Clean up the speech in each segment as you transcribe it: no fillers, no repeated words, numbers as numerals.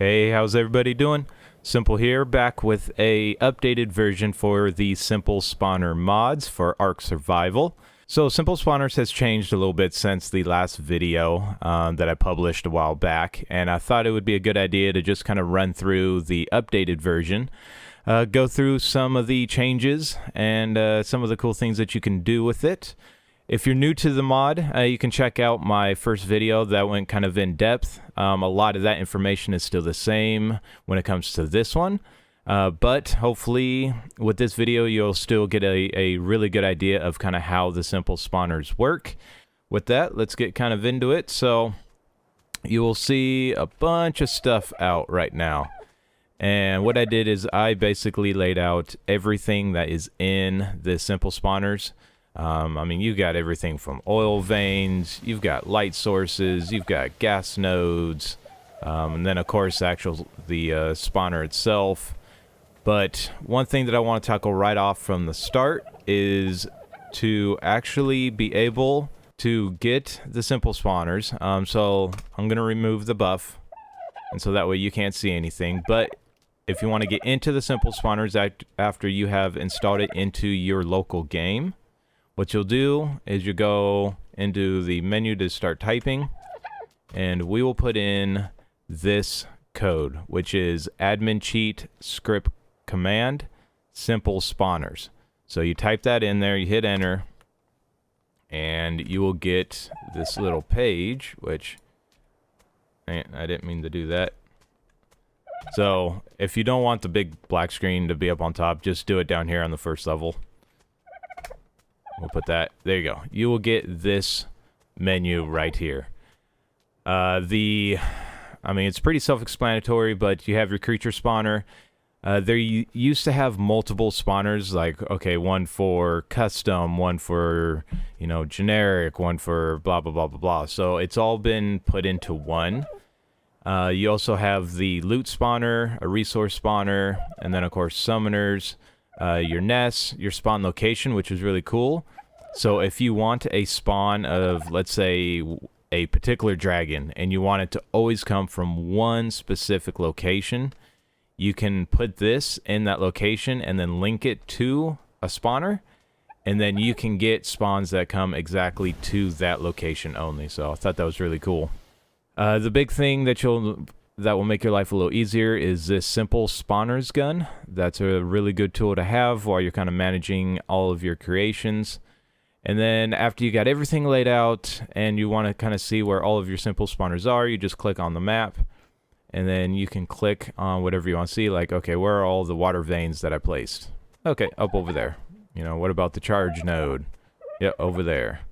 Hey, how's everybody doing? Simple here, back with a updated version for the Simple Spawner mods for Ark Survival. So Simple Spawners has changed a little bit since the last video that I published a while back, and I thought it would be a good idea to just kind of run through the updated version, go through some of the changes and some of the cool things that you can do with it. If you're new to the mod, you can check out my first video that went kind of in depth. A lot of that information is still the same when it comes to this one. But hopefully with this video, you'll still get a really good idea of kind of how the simple spawners work. With that, let's get kind of into it. So you will see a bunch of stuff out right now. And what I did is I basically laid out everything that is in the simple spawners. I mean, you've got everything from oil veins, you've got light sources, you've got gas nodes, and then of course the spawner itself. But one thing that I want to tackle right off from the start is to actually be able to get the simple spawners. So I'm going to remove the buff, and so that way you can't see anything. But if you want to get into the simple spawners after you have installed it into your local game, what you'll do is you go into the menu to start typing, and we will put in this code, which is admincheat scriptcommand simple spawners. So you type that in there, you hit enter, and you will get this little page, which I didn't mean to do that. So if you don't want the big black screen to be up on top, just do it down here on the first level. We'll put that, there you go. You will get this menu right here. I mean, it's pretty self-explanatory, but you have your creature spawner. They used to have multiple spawners, like, okay, one for custom, one for, you know, generic, one for blah, blah, blah, blah, blah. So it's all been put into one. You also have the loot spawner, a resource spawner, and then, of course, summoners. Your nests, your spawn location, which is really cool. So if you want a spawn of, let's say, a particular dragon, and you want it to always come from one specific location, you can put this in that location and then link it to a spawner, and then you can get spawns that come exactly to that location only. So I thought that was really cool. The big thing that will make your life a little easier is this simple spawners gun. That's a really good tool to have while you're kind of managing all of your creations. And then after you got everything laid out and you want to kind of see where all of your simple spawners are, you just click on the map, and then you can click on whatever you want to see, like, okay, where are all the water veins that I placed? Okay, up over there. You know, what about the charge node? Yeah, over there.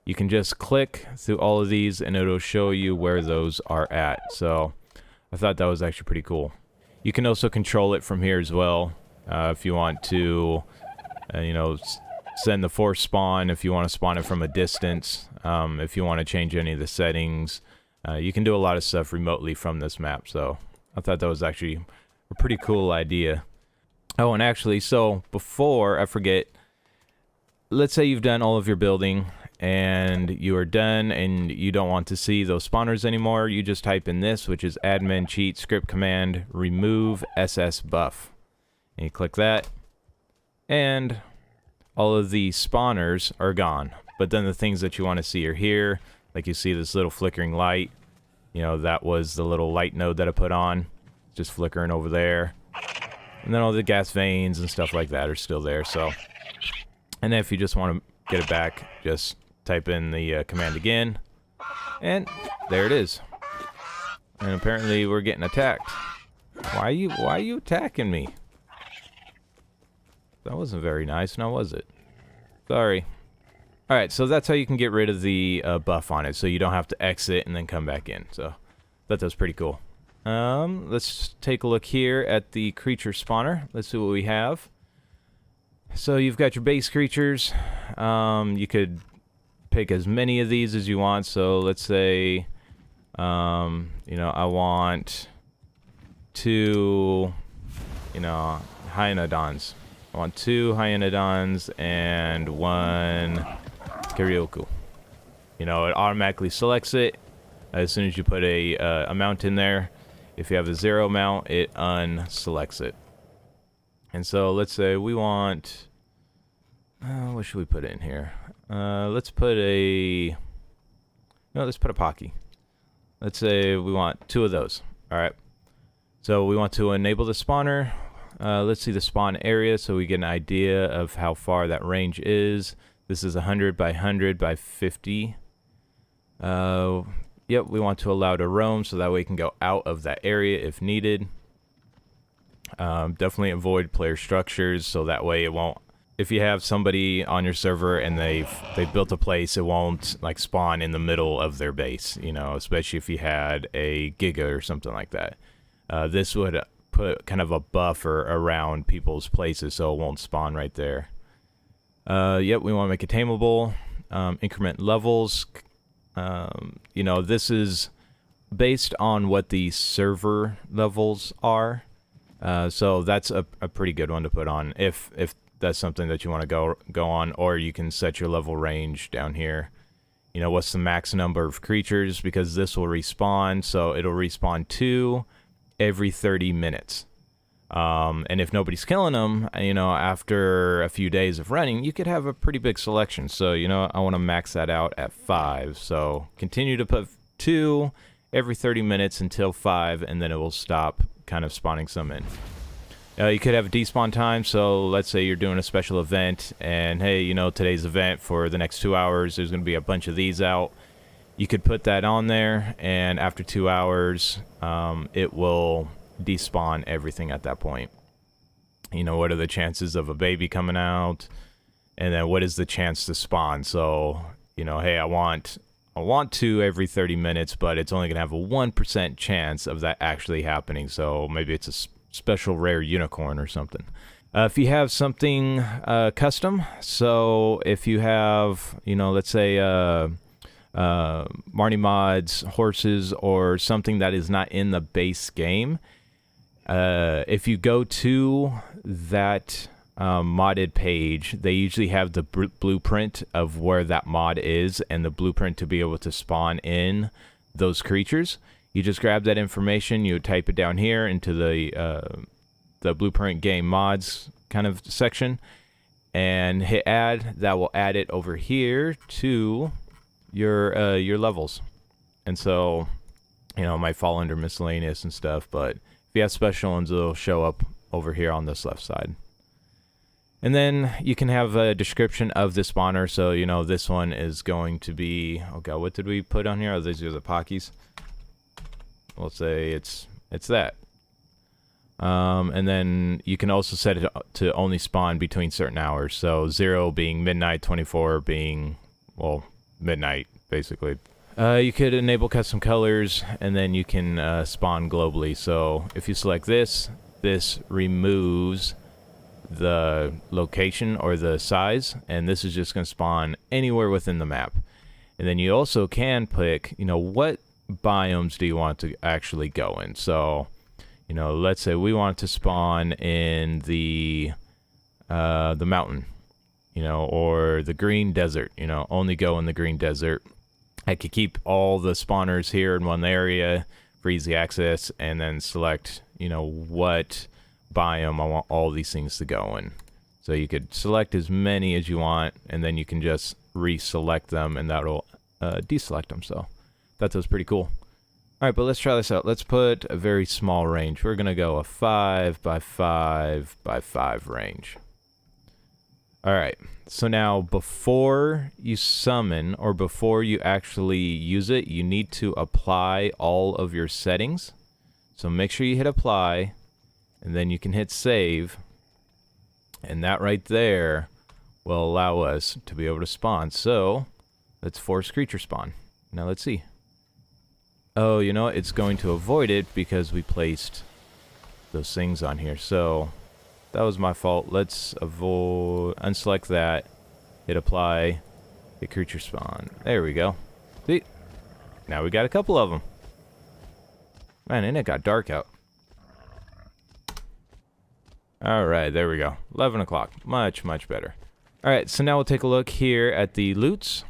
You can just click through all of these and it'll show you where those are at. So I thought that was actually pretty cool. You can also control it from here as well. If you want to, you know, send the force spawn, if you want to spawn it from a distance, if you want to change any of the settings. You can do a lot of stuff remotely from this map. So I thought that was actually a pretty cool idea. Oh, and actually, so before I forget, let's say you've done all of your building and you are done and you don't want to see those spawners anymore. You just type in this, which is admincheat scriptcommand removessbuff, and you click that, and all of the spawners are gone. But then the things that you want to see are here. Like you see this little flickering light. You know, that was the little light node that I put on, just flickering over there. And then all the gas veins and stuff like that are still there. So, and then if you just want to get it back, just type in the command again, and there it is. And apparently we're getting attacked. Why are you attacking me? That wasn't very nice, now was it? Sorry. Alright, so that's how you can get rid of the buff on it, so you don't have to exit and then come back in. So that was pretty cool. Let's take a look here at the creature spawner. Let's see what we have. So you've got your base creatures. You could pick as many of these as you want. So let's say, you know, I want 2, you know, hyenodons. I want 2 hyenodons and 1 Karyoku. You know, it automatically selects it as soon as you put a amount in there. If you have a 0 amount, it unselects it. And so let's say we want, what should we put in here? Let's put a Pocky. Let's say we want 2 of those. All right. So we want to enable the spawner. Let's see the spawn area so we get an idea of how far that range is. This is 100 by 100 by 50. Yep, we want to allow to roam so that way we can go out of that area if needed. Definitely avoid player structures so that way it won't. If you have somebody on your server and they've built a place, it won't like spawn in the middle of their base, you know, especially if you had a Giga or something like that. This would put kind of a buffer around people's places so it won't spawn right there. Yep, we want to make it tameable. Increment levels. You know, this is based on what the server levels are. So that's a pretty good one to put on if that's something that you want to go on, or you can set your level range down here. You know, what's the max number of creatures, because this will respawn, so it'll respawn 2 every 30 minutes. And if nobody's killing them, you know, after a few days of running, you could have a pretty big selection. So, you know, I want to max that out at 5. So continue to put 2 every 30 minutes until 5, and then it will stop kind of spawning some in. You could have a despawn time, so let's say you're doing a special event, and hey, you know, today's event for the next 2 hours, there's going to be a bunch of these out. You could put that on there, and after 2 hours, it will despawn everything at that point. You know, what are the chances of a baby coming out, and then what is the chance to spawn? So, you know, hey, I want 2 every 30 minutes, but it's only going to have a 1% chance of that actually happening, so maybe it's a special rare unicorn or something. If you have something custom, so if you have, you know, let's say Marnii Mods horses or something that is not in the base game, if you go to that modded page, they usually have the blueprint of where that mod is and the blueprint to be able to spawn in those creatures. You just grab that information, you type it down here into the blueprint game mods kind of section, and hit add. That will add it over here to your levels. And so, you know, it might fall under miscellaneous and stuff, but if you have special ones, it'll show up over here on this left side. And then you can have a description of the spawner. So, you know, this one is going to be, oh god, what did we put on here? Oh, these are the Pockies. We'll say it's that. And then you can also set it to only spawn between certain hours. So 0 being midnight, 24 being, well, midnight, basically. You could enable custom colors, and then you can spawn globally. So if you select this removes the location or the size, and this is just going to spawn anywhere within the map. And then you also can pick, you know, what biomes do you want to actually go in. So, you know, let's say we want to spawn in the mountain, you know, or the green desert, you know, only go in the green desert. I could keep all the spawners here in one area for easy access, and then select, you know, what biome I want all these things to go in. So you could select as many as you want, and then you can just reselect them, and that'll deselect them. So that was pretty cool. All right, but let's try this out. Let's put a very small range. We're gonna go a 5 by 5 by 5 range. All right, so now before you summon or before you actually use it, you need to apply all of your settings. So make sure you hit apply, and then you can hit save, and that right there will allow us to be able to spawn. So let's force creature spawn. Now let's see. Oh, you know what? It's going to avoid it because we placed those things on here. So that was my fault. Let's unselect that, hit apply, hit creature spawn. There we go. See? Now we got a couple of them. Man, and it got dark out. Alright, there we go. 11 o'clock. Much, much better. Alright, so now we'll take a look here at the loots.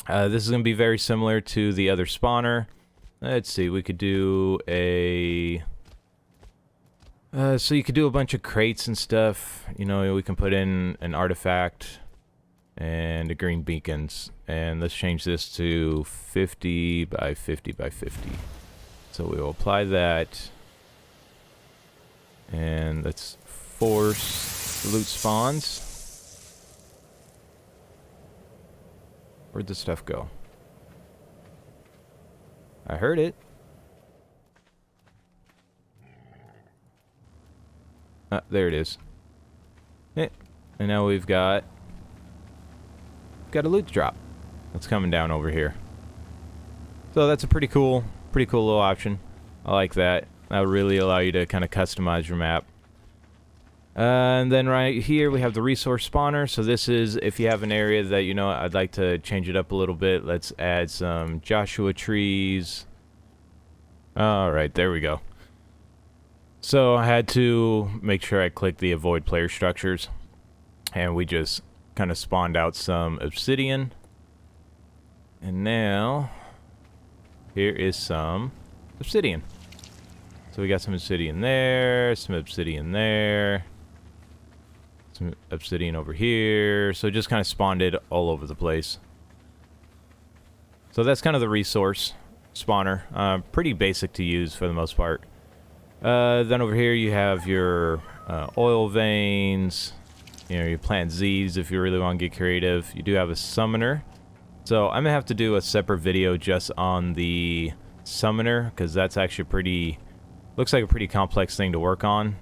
This is going to be very similar to the other spawner. Let's see, we could do a... so you could do a bunch of crates and stuff. You know, we can put in an artifact and a green beacons. And let's change this to 50 by 50 by 50. So we will apply that. And let's force loot spawns. Where'd the stuff go? I heard it. There it is. And now we've got a loot drop that's coming down over here. So that's a pretty cool little option. I like that. That'll really allow you to kind of customize your map. And then right here we have the resource spawner. So this is if you have an area that, you know, I'd like to change it up a little bit. Let's add some Joshua trees. Alright, there we go. So I had to make sure I clicked the avoid player structures. And we just kind of spawned out some obsidian. And now here is some obsidian. So we got some obsidian there, some obsidian there, some obsidian over here. So it just kind of spawned it all over the place. So that's kind of the resource spawner. Pretty basic to use for the most part. Then over here you have your oil veins. You know, you plant Z's if you really want to get creative. You do have a summoner. So I'm going to have to do a separate video just on the summoner, because that's actually looks like a pretty complex thing to work on.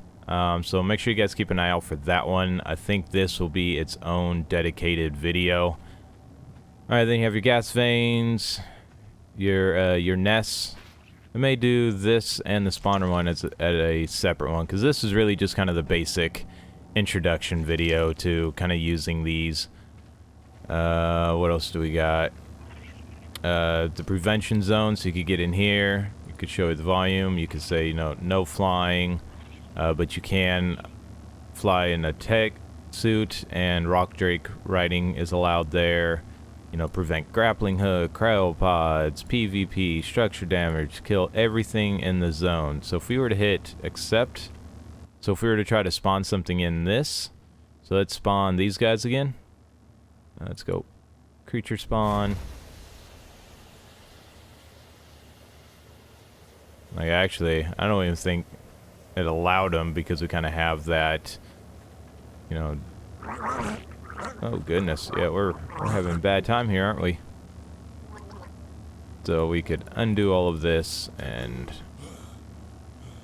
So make sure you guys keep an eye out for that one. I think this will be its own dedicated video. Alright, then you have your gas veins, your nests. I may do this and the spawner one at a separate one, because this is really just kind of the basic introduction video to kind of using these. What else do we got? The prevention zone, so you could get in here. You could show it the volume. You could say, you know, no flying, but you can fly in a tech suit, and rock drake riding is allowed there. You know, prevent grappling hook, cryopods, PvP, structure damage, kill everything in the zone. So if we were to hit accept, so if we were to try to spawn something in this, so let's spawn these guys again. Let's go creature spawn. Like, actually, I don't even think it allowed them, because we kind of have that, you know. Oh goodness, yeah, we're having a bad time here, aren't we? So we could undo all of this and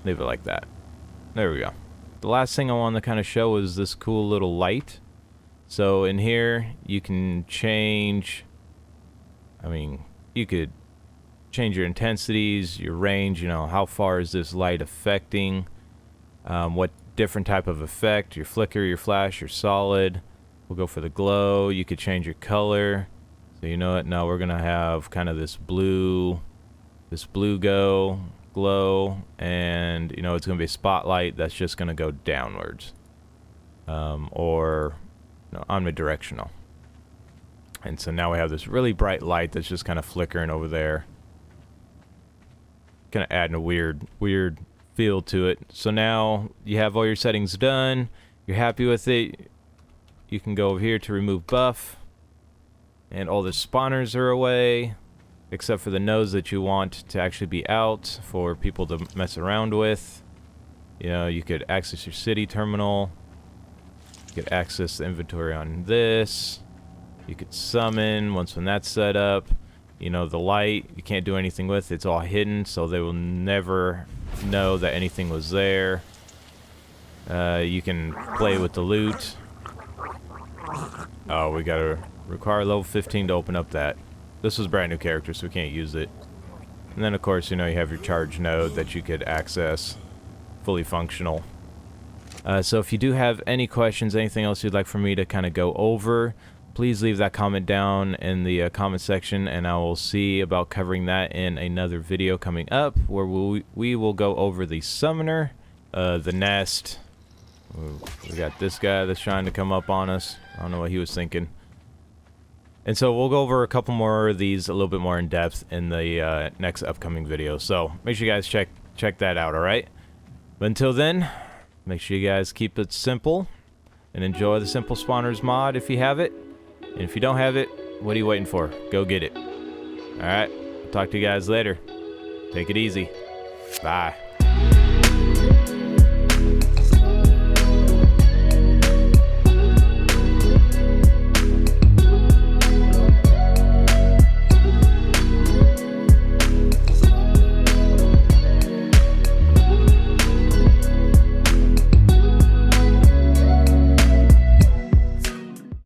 leave it like that. There we go. The last thing I wanted to kind of show is this cool little light. So in here, you can change, you could change your intensities, your range, you know, how far is this light affecting, what different type of effect, your flicker, your flash, your solid. We'll go for the glow. You could change your color. So you know what, now we're gonna have kind of this blue glow, and you know, it's gonna be a spotlight that's just gonna go downwards. Or omnidirectional. And so now we have this really bright light that's just kind of flickering over there. Kind of adding a weird feel to it. So now you have all your settings done. You're happy with it. You can go over here to remove buff. And all the spawners are away, except for the nodes that you want to actually be out for people to mess around with. You know, you could access your city terminal. You could access the inventory on this. You could summon when that's set up. You know, the light, you can't do anything with. It's all hidden, so they will never know that anything was there. You can play with the loot. Oh, we gotta require level 15 to open up that. This was a brand new character, so we can't use it. And then, of course, you know, you have your charge node that you could access. Fully functional. So if you do have any questions, anything else you'd like for me to kind of go over, please leave that comment down in the comment section, and I will see about covering that in another video coming up, where we will go over the summoner, the nest. We got this guy that's trying to come up on us. I don't know what he was thinking. And so we'll go over a couple more of these a little bit more in depth in the next upcoming video. So make sure you guys check that out, alright? But until then, make sure you guys keep it simple and enjoy the Simple Spawners mod if you have it. And if you don't have it, what are you waiting for? Go get it. Alright, talk to you guys later. Take it easy. Bye.